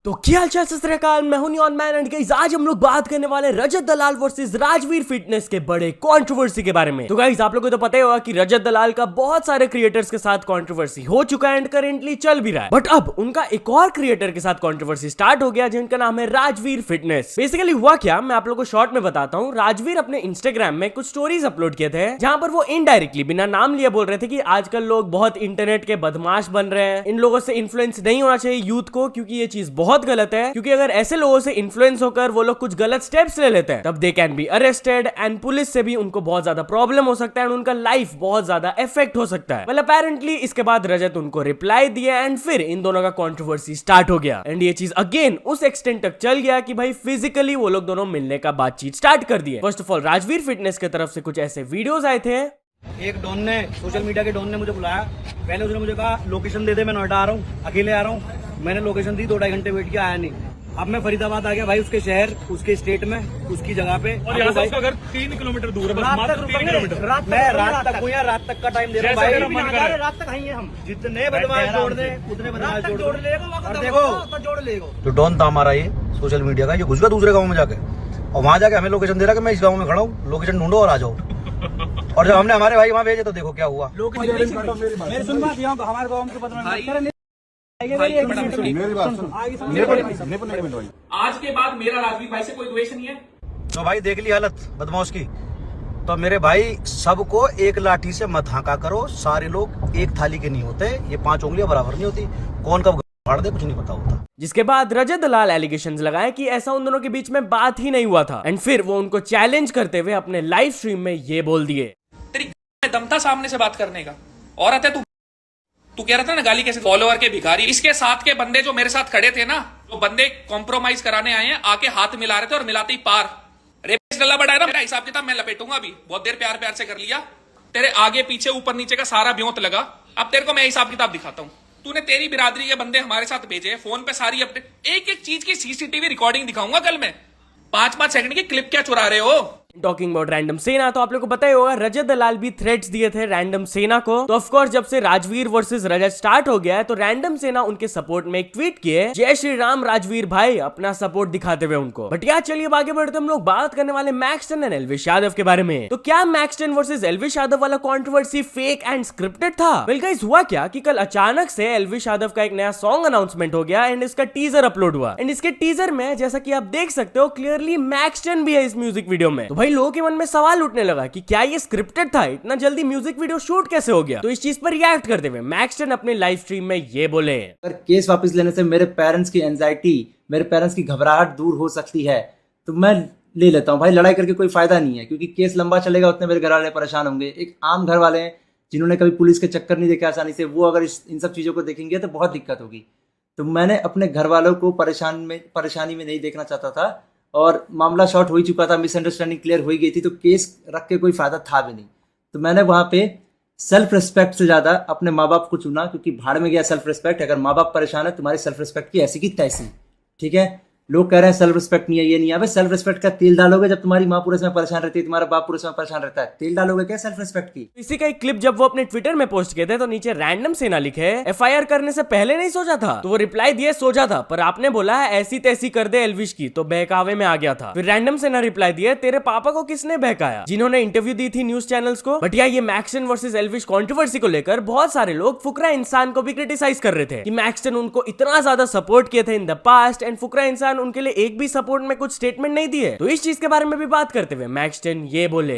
तो क्या हाल चाल सत श्री अकाल, मैं हूं नियॉन मैन एंड गाइस आज हम लोग बात करने वाले रजत दलाल वर्सेस राजवीर फिटनेस के बड़े कंट्रोवर्सी के बारे में। तो गाइस आप लोगों को तो पता ही होगा कि रजत दलाल का बहुत सारे क्रिएटर्स के साथ कंट्रोवर्सी हो चुका है एंड करेंटली चल भी रहा है, बट अब उनका एक और क्रिएटर के साथ कंट्रोवर्सी स्टार्ट हो गया जिनका नाम है राजवीर फिटनेस। बेसिकली हुआ क्या, मैं आप लोगों को शॉर्ट में बताता हूँ। राजवीर अपने इंस्टाग्राम में कुछ स्टोरीज अपलोड किए थे जहां पर वो इनडायरेक्टली बिना नाम लिए बोल रहे थे कि आजकल लोग बहुत इंटरनेट के बदमाश बन रहे हैं, इन लोगों से इन्फ्लुएंस नहीं होना चाहिए यूथ को, क्योंकि ये चीज बहुत गलत है। क्योंकि अगर ऐसे लोगों से इन्फ्लुएंस होकर वो लोग कुछ गलत स्टेप्स ले लेते हैं तब they can be arrested and police से भी उनको बहुत ज्यादा प्रॉब्लम हो सकता है एंड उनका लाइफ बहुत ज्यादा इफेक्ट हो सकता है। मतलब अपेरेंटली इसके बाद रजत उनको रिप्लाई दिया एंड फिर इन दोनों का कंट्रोवर्सी स्टार्ट हो गया एंड ये चीज अगेन उस एक्सटेंट तक चल गया कि भाई फिजिकली वो लोग दोनों मिलने का बातचीत स्टार्ट कर दिए। First of all Rajveer fitness की तरफ से कुछ ऐसे वीडियोस आए थे। एक डॉन ने, सोशल मीडिया के डॉन ने मुझे बुलाया। पहले उसने मुझे कहा लोकेशन दे दे, मैं नोएडा आ रहा हूँ, अकेले आ रहा हूँ। मैंने लोकेशन दी, 2-2.5 घंटे वेट किया, आया नहीं। अब मैं फरीदाबाद आ गया भाई, उसके शहर, उसके स्टेट में, उसकी जगह पे। और यहाँ से उसका घर 3 किलोमीटर दूर है, बस मात्र 3 किलोमीटर। मैं रात तक हूँ, रात तक का टाइम दे रहा हूँ जैसे भाई। मेरा मन करे। रात तक आएंगे हम, जितने बदमाश जोड़ दे उतने बदमाश जोड़ लेगा। और देखो जोड़ लेगा जो डॉन था हमारा ये सोशल मीडिया का, ये घुस गया दूसरे गांव में जाके और वहां जाके हमें लोकेशन दे रहा कि मैं इस गांव में खड़ा हूँ, लोकेशन ढूंढो और आ जाओ। और जब हमने हमारे भाई वहां भेजे तो देखो क्या हुआ। मेरी सुन बात, यहाँ हमारे गाँव के बदमाश आज के बाद मेरा राजवीर भाई से कोई द्वेष नहीं है। तो भाई देख ली हालत बदमाश की। तो मेरे भाई सबको एक लाठी से मत हाँका करो, सारे लोग एक थाली के नहीं होते, ये 5 उंगलियां बराबर नहीं होती, कौन कब फाड़ दे कुछ नहीं पता होता। जिसके बाद रजत दलाल एलिगेशंस लगाए कि ऐसा उन दोनों के बीच में बात ही नहीं हुआ था एंड फिर वो उनको चैलेंज करते हुए अपने लाइव स्ट्रीम में ये बोल दिए। तेरी दम था सामने से बात करने का, औरत है तू कह रहा था ना गाली कैसे, फॉलोअर के भिखारी। इसके साथ के बंदे जो मेरे साथ खड़े थे ना, जो बंदे कॉम्प्रोमाइज कराने आए हैं, आके हाथ मिला रहे थे और मिलाते ही पार रेस डल्ला बढ़ाया ना। मेरा हिसाब किताब मैं लपेटूंगा अभी, बहुत देर प्यार प्यार से कर लिया, तेरे आगे पीछे ऊपर नीचे का सारा ब्योंत लगा। अब तेरे को मैं हिसाब किताब दिखाता हूँ। तूने तेरी बिरादरी के बंदे हमारे साथ भेजे, फोन पे सारी अपडेट, एक एक चीज की सीसीटीवी रिकॉर्डिंग दिखाऊंगा कल मैं। 5-5 सेकंड की क्लिप क्या चुरा रहे हो? टॉकिंग अबाउट रैंडम सेना, तो आप लोगों को पता ही होगा रजत दलाल भी थ्रेट्स दिए थे रैंडम सेना को। तो ऑफ कोर्स जब से राजवीर वर्सेस रजत स्टार्ट हो गया है तो रैंडम सेना उनके सपोर्ट में एक ट्वीट किए, जय श्री राम राजवीर भाई, अपना सपोर्ट दिखाते हुए उनको। बट यार चलिए अब आगे बढ़ते हम लोग बात करने वाले मैक्सटन एंड एल्विश यादव के बारे में। तो क्या मैक्सटन वर्सेस एल्विश यादव वाला कंट्रोवर्सी फेक एंड स्क्रिप्टेड था? वेल गाइस हुआ क्या कि कल अचानक से एल्विश यादव का एक नया सॉन्ग अनाउंसमेंट हो गया एंड इसका टीजर अपलोड हुआ एंड इसके टीजर में जैसा कि आप देख सकते हो क्लियरली मैक्सटन भी है इस म्यूजिक वीडियो में। तो भाई लोगों के मन में सवाल उठने लगा कि क्या ये स्क्रिप्टेड था, इतना जल्दी म्यूजिक वीडियो शूट कैसे हो गया? तो इस चीज पर रिएक्ट करते हुए मैक्सटन अपने लाइव स्ट्रीम में ये बोले, अगर केस वापस लेने से मेरे पेरेंट्स की एंजाइटी, मेरे पेरेंट्स की घबराहट दूर हो सकती है तो मैं ले लेता हूँ भाई। लड़ाई करके कोई फायदा नहीं है, क्योंकि केस लंबा चलेगा उतने मेरे घर वाले परेशान होंगे। एक आम घर वाले हैं जिन्होंने कभी पुलिस के चक्कर नहीं देखे आसानी से, वो अगर इन सब चीज़ों को देखेंगे तो बहुत दिक्कत होगी। तो मैंने अपने घर वालों को परेशानी में नहीं देखना चाहता था और मामला शॉर्ट हो ही चुका था, मिसअंडरस्टैंडिंग क्लियर हो ही गई थी, तो केस रख के कोई फायदा था भी नहीं। तो मैंने वहाँ पे सेल्फ रिस्पेक्ट से ज़्यादा अपने माँ बाप को चुना, क्योंकि भाड़ में गया सेल्फ रिस्पेक्ट। अगर माँ बाप परेशान है तुम्हारी सेल्फ रिस्पेक्ट की ऐसी की तैसी, ठीक है। लोग कह रहे हैं सेल्फ रिस्पेक्ट नहीं है, ये नहीं है। सेल्फ रिस्पेक्ट का तेल डालोगे जब तुम्हारी माँ पूरे समय परेशान रहती है, तुम्हारा बाप पूरे समय परेशान रहता है, तेल डालोगे क्या सेल्फ रिस्पेक्ट की? इसी का एक क्लिप जब वो अपने ट्विटर में पोस्ट किए थे तो नीचे रैंडम सेना लिखे, एफआईआर करने से पहले नहीं सोचा था? तो वो रिप्लाई दिए सोचा था, पर आपने बोला है ऐसी तैसी कर दे एल्विश की, तो बहकावे में आ गया था। फिर रैंडम सेना रिप्लाई दिए, तेरे पापा को किसने बहकाया? जिन्होंने इंटरव्यू दी थी न्यूज चैनल्स को। बट यार ये मैक्सटन वर्सेस एल्विश कंट्रोवर्सी को लेकर बहुत सारे लोग फुकरा इंसान को भी क्रिटिसाइज कर रहे थे कि मैक्सटन उनको इतना ज्यादा सपोर्ट किए थे इन द पास्ट एंड फुकरा इंसान उनके लिए एक भी सपोर्ट में कुछ स्टेटमेंट नहीं दिए। तो इस चीज के बारे में भी बात करते हुए मैक्सटन ये बोले,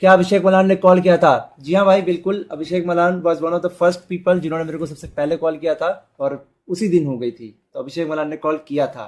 क्या अभिषेक मलान ने कॉल किया था? जी हाँ भाई बिल्कुल, Abhishek Malan was one of the first people जिन्होंने मेरे को सबसे पहले कॉल किया था और उसी दिन हो गई थी। तो अभिषेक मलान ने कॉल किया था।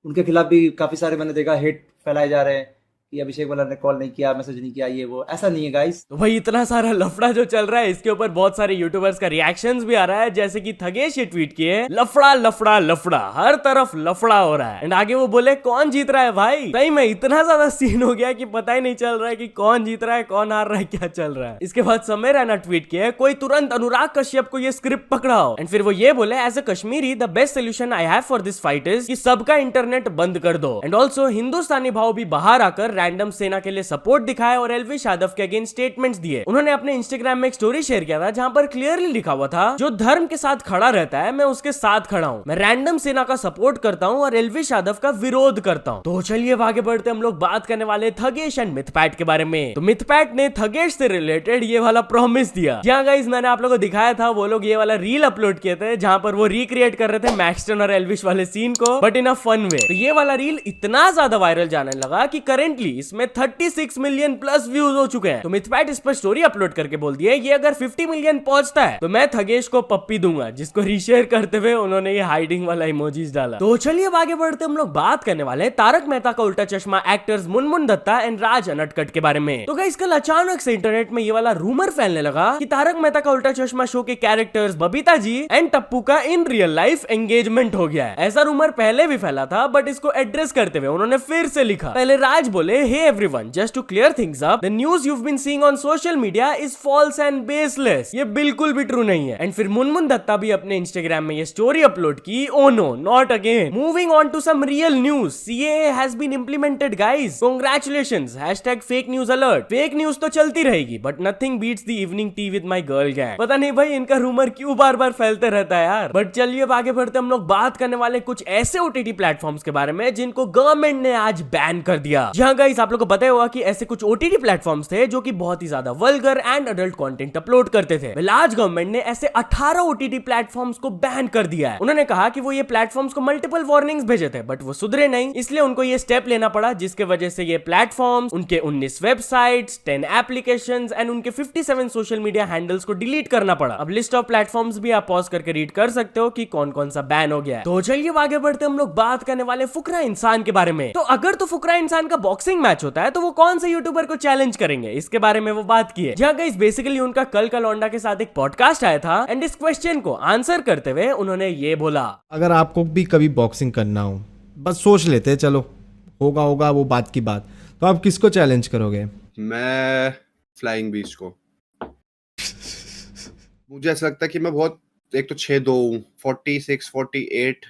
उनके खिलाफ भी काफी सारे मैंने देखा हेट फैलाए जा रहे हैं कि अभिषेक मलान ने कॉल नहीं किया, मैसेज नहीं किया, ये वो। ऐसा नहीं है गाइस। तो भाई इतना सारा लफड़ा जो चल रहा है इसके ऊपर बहुत सारे यूट्यूबर्स का रिएक्शंस भी आ रहा है, जैसे कि थगेश ये ट्वीट किए, लफड़ा लफड़ा लफड़ा, हर तरफ लफड़ा हो रहा है। एंड आगे वो बोले कौन जीत रहा है भाई? सही में इतना ज्यादा सीन हो गया कि पता ही नहीं चल रहा है कि कौन जीत रहा है, कौन हार रहा है, क्या चल रहा है। इसके बाद समय रैना ट्वीट किए, कोई तुरंत अनुराग कश्यप को ये स्क्रिप्ट पकड़ाओ। एंड फिर वो ये बोले, as a Kashmiri the best solution I have for this fight is कि सबका इंटरनेट बंद कर दो एंड ऑल्सो हिंदुस्तानी भाव भी बाहर आकर रैंडम सेना के लिए सपोर्ट दिखाया और एल्विश यादव के अगेंस्ट स्टेटमेंट्स दिए। उन्होंने अपने इंस्टाग्राम में एक स्टोरी शेयर किया था जहां पर क्लियरली लिखा हुआ था, जो धर्म के साथ खड़ा रहता है मैं उसके साथ खड़ा हूं, मैं रैंडम सेना का सपोर्ट करता हूं और एल्विश यादव का विरोध करता हूं। तो चलिए आगे बढ़ते हम लोग बात करने वाले थगेश एंड मिथपैट के बारे में। तो मिथपैट ने थगेश से रिलेटेड ये वाला प्रॉमिस दिया। जहां गाइस मैंने आप लोगों को दिखाया था, वो लोग ये वाला रील अपलोड किए थे जहां पर वो रिक्रिएट कर रहे थे मैक्सटन और एल्विश वाले सीन को, but in a fun way. तो ये वाला रील इतना ज्यादा वायरल जाने लगा कि करेंटली इसमें 36 मिलियन प्लस व्यूज हो चुके हैं। तो मिथपैट इस पर स्टोरी अपलोड करके बोल दिया ये अगर 50 मिलियन पहुंचता है तो मैं थगेश को पप्पी दूंगा, जिसको रीशेयर करते हुए उन्होंने ये हाइडिंग वाला इमोजीज डाला। तो चलिए आगे बढ़ते हम लोग बात करने वाले तारक मेहता का उल्टा चश्मा एक्टर्स मुनमुन दत्ता एंड राज अनटकट के बारे में। तो गाइस कल अचानक से इंटरनेट में ये वाला रूमर फैलने लगा कि तारक मेहता का उल्टा चश्मा शो के कैरेक्टर्स बबीता जी एंड टप्पू का इन रियल लाइफ एंगेजमेंट हो गया है। ऐसा रूमर पहले भी फैला था, बट इसको एड्रेस करते हुए उन्होंने फिर से लिखा। पहले राज बोले, hey everyone, just to clear things up, the news you've been seeing on social media is false and baseless। ये बिल्कुल भी ट्रू नहीं है। एंड फिर मुनमुन दत्ता भी अपने इंस्टाग्राम में ये स्टोरी अपलोड की, oh no not again, moving on to some real news, CAA has been implemented guys, congratulations, #fake news alert। Fake news तो चलती रहेगी, but nothing beats the evening tea with my girl gang. पता नहीं भाई इनका rumour क्यों बार बार फैलते रहता है यार। बट चलिए अब आगे बढ़ते हम लोग बात करने वाले कुछ ऐसे OTT प्लेटफॉर्म्स के बारे में जिनको गवर्नमेंट ने आज बैन कर दिया। जहां गाइस आप लोग को पता होगा कि ऐसे कुछ OTT प्लेटफॉर्म्स थे जो कि बहुत ही ज्यादा vulgar and adult content upload करते थे। आज गवर्नमेंट ने ऐसे 18 OTT प्लेटफॉर्म्स को बैन कर दिया है। उन्होंने कहा कि वो ये प्लेटफॉर्म्स को मल्टीपल वार्निंग्स भेजे थे, बट वो सुधरे नहीं, इसलिए उनको ये स्टेप लेना पड़ा, जिसके वजह से ये प्लेटफॉर्म्स, उनके 19 वेबसाइट्स, 10 एप्लीकेशंस एंड उनके 57 सोशल मीडिया हैंडल्स को डिलीट करना पड़ा। अब लिस्ट ऑफ प्लेटफॉर्म्स भी आप पॉज करके रीड कर सकते हो कि कौन कौन सा बैन हो गया है। तो चलिए आगे बढ़ते हम लोग बात करने वाले फुकरा इंसान के बारे में। तो अगर तो फुकरा इंसान का बॉक्सिंग मैच होता है तो वो कौन से यूट्यूबर को चैलेंज करेंगे, इसके बारे में वो बात की है। जहां गाइस बेसिकली उनका कल का लौंडा के साथ एक पॉडकास्ट आया था एंड इस क्वेश्चन को आंसर करते हुए उन्होंने ये बोला, अगर आपको भी कभी बॉक्सिंग करना हो, बस सोच लेते हैं, चलो होगा वो बात की बात, तो आप किसको चैलेंज करोगे? मैं फ्लाइंग बीस्ट को। मुझे ऐसा लगता है कि मैं बहुत, एक तो 6'2" हूँ, 46, 48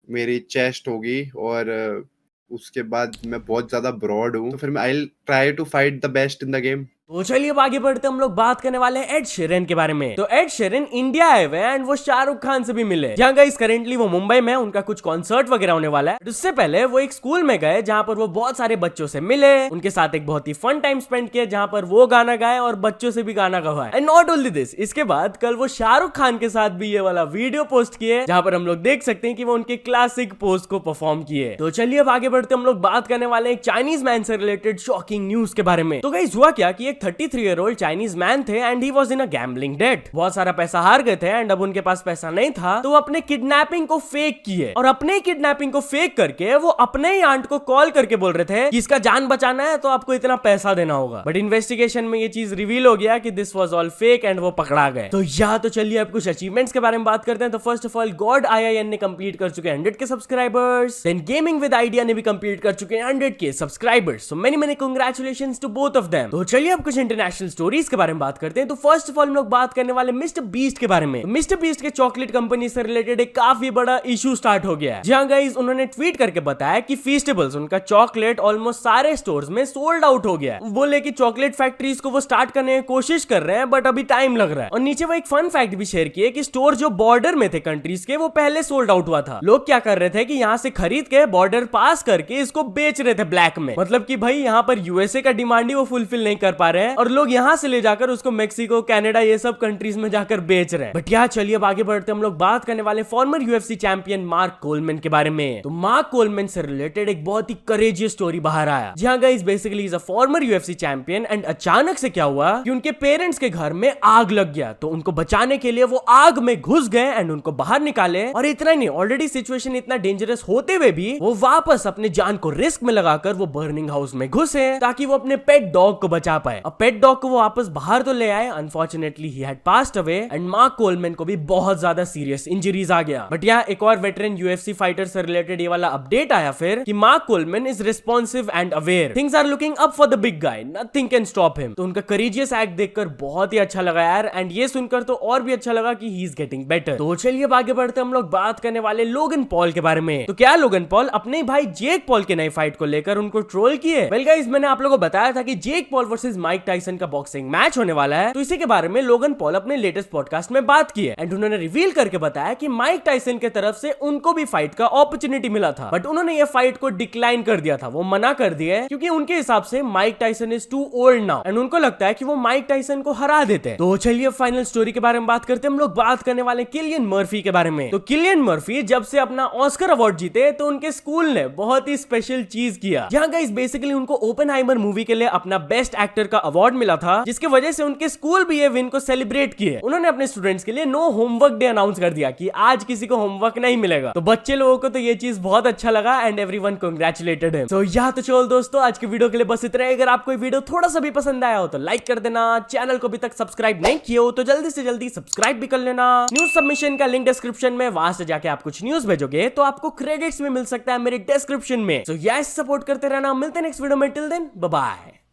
मेरी चेस्ट होगी, और उसके बाद मैं बहुत ज्यादा ब्रॉड हूँ, तो फिर मैं I try to fight the best in the game. तो चलिए अब आगे बढ़ते हम लोग बात करने वाले हैं एड शेरन के बारे में। तो एड शेरन इंडिया आए हुए एंड वो शाहरुख खान से भी मिले। जहां गाइस करेंटली वो मुंबई में, उनका कुछ कॉन्सर्ट वगैरह होने वाला है। उससे पहले वो एक स्कूल में गए जहां पर वो बहुत सारे बच्चों से मिले, उनके साथ एक बहुत ही फन टाइम स्पेंड किया, जहां पर वो गाना गाए और बच्चों से भी गाना गवाए। एंड नॉट ओनली दिस, इसके बाद कल वो शाहरुख खान के साथ भी ये वाला वीडियो पोस्ट किए, जहां पर हम लोग देख सकते हैं कि वो उनके क्लासिक पोज को परफॉर्म किए। तो चलिए अब आगे बढ़ते हम लोग बात करने वाले एक चाइनीज मैन से रिलेटेड शॉकिंग न्यूज के बारे में। तो गाइस हुआ क्या कि एक 33-year-old चाइनीज मैन थे and he was in a gambling debt. बहुत सारा पैसा हार गए थे एंड अब उनके पास पैसा नहीं था, तो वो अपने किडनैपिंग को फेक किए, और अपने किडनैपिंग को फेक करके वो अपने ही आंट को कॉल करके बोल रहे थे कि इसका जान बचाना है तो आपको इतना पैसा देना होगा। बट इन्वेस्टिगेशन में ये चीज रिवील हो गया कि this was all fake and वो पकड़ा गए। तो यहाँ तो चलिए अब कुछ अचीवमेंट्स के बारे में बात करते हैं। तो first of all God IIN ने कंप्लीट कर चुके हैं 100 के subscribers. Then gaming with idea ने भी कंप्लीट कर चुके हैं 100 के subscribers. So many congratulations to both of them. तो चलिए अब कुछ इंटरनेशनल स्टोरीज के बारे में बात करते हैं। तो फर्स्ट ऑफ ऑल हम लोग बात करने वाले मिस्टर बीस्ट के बारे में। मिस्टर बीस्ट के चॉकलेट कंपनी से रिलेटेड एक काफी बड़ा इशू स्टार्ट हो गया है, जहां गाइस उन्होंने ट्वीट करके बताया कि फीस्टेबल्स, उनका चॉकलेट ऑलमोस्ट सारे स्टोर्स में सोल्ड आउट हो गया है। बोले कि चॉकलेट फैक्ट्रीज को वो स्टार्ट करने की कोशिश कर रहे हैं, बट अभी टाइम लग रहा है। और नीचे वो एक फन फैक्ट भी शेयर किए कि स्टोर जो बॉर्डर में थे कंट्रीज के, वो पहले सोल्ड आउट हुआ था। लोग क्या कर रहे थे कि यहाँ से खरीद के बॉर्डर पास करके इसको बेच रहे थे ब्लैक में। मतलब कि भाई यहाँ पर यूएसए का डिमांड ही वो फुलफिल नहीं कर पा रहे हैं, और लोग यहाँ से ले जाकर उसको मेक्सिको, कनाडा, ये सब कंट्रीज में जाकर बेच रहे हैं। बट यार चलिए अब आगे बढ़ते हम लोग बात करने वाले farmer UFC champion mark Coleman के बारे में। तो मार्क कोलमैन से रिलेटेड एक बहुत ही करेजियस स्टोरी बाहर आया, जहां guys basically is a former UFC champion and अचानक से क्या हुआ कि उनके पेरेंट्स के घर में आग लग गया। तो उनको बचाने के लिए वो आग में घुस गए एंड उनको बाहर निकाले। और इतना नहीं, ऑलरेडी सिचुएशन इतना डेंजरस होते हुए भी वो वापस अपने जान को रिस्क में लगाकर वो बर्निंग हाउस में घुसे ताकि वो अपने पेट डॉग को बचा पाए। अब पेट डॉग को वो वापस बाहर तो ले आए, unfortunately he had passed away and mark Coleman को भी बहुत ज्यादा सीरियस इंजरीज आ गया। बट यहाँ एक और वेटरन यूएफसी फाइटर से रिलेटेड ये वाला अपडेट आया फिर कि Mark Coleman is responsive and aware, things are looking up for the big guy, nothing can stop him. तो उनका करेजियस एक्ट देखकर बहुत ही अच्छा लगा यार, एंड ये सुनकर तो और भी अच्छा लगा कि ही इज गेटिंग बेटर। तो चलिए आगे बढ़ते हम लोग बात करने वाले लोगन पॉल के बारे में। तो क्या लोगन पॉल अपने भाई जेक पॉल के नई फाइट को लेकर उनको ट्रोल किए? वेल गाइस, मैंने आप लोगों को बताया था कि Jake Paul versus Mike Tyson का बॉक्सिंग मैच होने वाला है, तो इसी के बारे में लोगन पॉल अपने लेटेस्ट पॉडकास्ट में बात की है एंड उन्होंने रिवील करके बताया कि माइक टाइसन के तरफ से उनको भी फाइट का अपॉर्चुनिटी मिला था, बट उन्होंने ये फाइट को डिक्लाइन कर दिया था, वो मना कर दिया है क्योंकि उनके हिसाब से Mike Tyson is too old now and उनको लगता है कि वो माइक टाइसन को हरा देते हैं। तो चलिए फाइनल स्टोरी के बारे में बात करते हैं। हम लोग बात करने वाले किलियन मर्फी के बारे में। तो किलियन मर्फी जब से अपना ऑस्कर अवार्ड जीते तो उनके स्कूल ने बहुत ही स्पेशल चीज किया, जहां गाइस बेसिकली उनको ओपेनहाइमर मूवी के लिए अपना बेस्ट एक्टर का अवार्ड मिला था, जिसकी वजह से उनके स्कूल भी ये विन को सेलिब्रेट किए। उन्होंने अपने स्टूडेंट्स के लिए नो होमवर्क डे अनाउंस कर दिया कि आज किसी को होमवर्क नहीं मिलेगा। तो बच्चे लोगों को तो ये चीज बहुत अच्छा लगा एंड एवरीवन कांग्रेचुलेटेड हिम। सो या तो चलो दोस्तों, आज की वीडियो के लिए बस इतना ही। अगर आपको वीडियो थोड़ा सा भी पसंद आया हो तो लाइक कर देना, चैनल को अभी तक सब्सक्राइब नहीं किया हो तो जल्दी से जल्दी सब्सक्राइब भी कर लेना। न्यूज सबमिशन का लिंक डिस्क्रिप्शन में, वहां से जाके आप कुछ न्यूज भेजोगे तो आपको क्रेडिट्स में मिल सकता है मेरे डिस्क्रिप्शन में। सो यस, सपोर्ट करते रहना। मिलते हैं नेक्स्ट वीडियो में, टिल देन बाय बाय।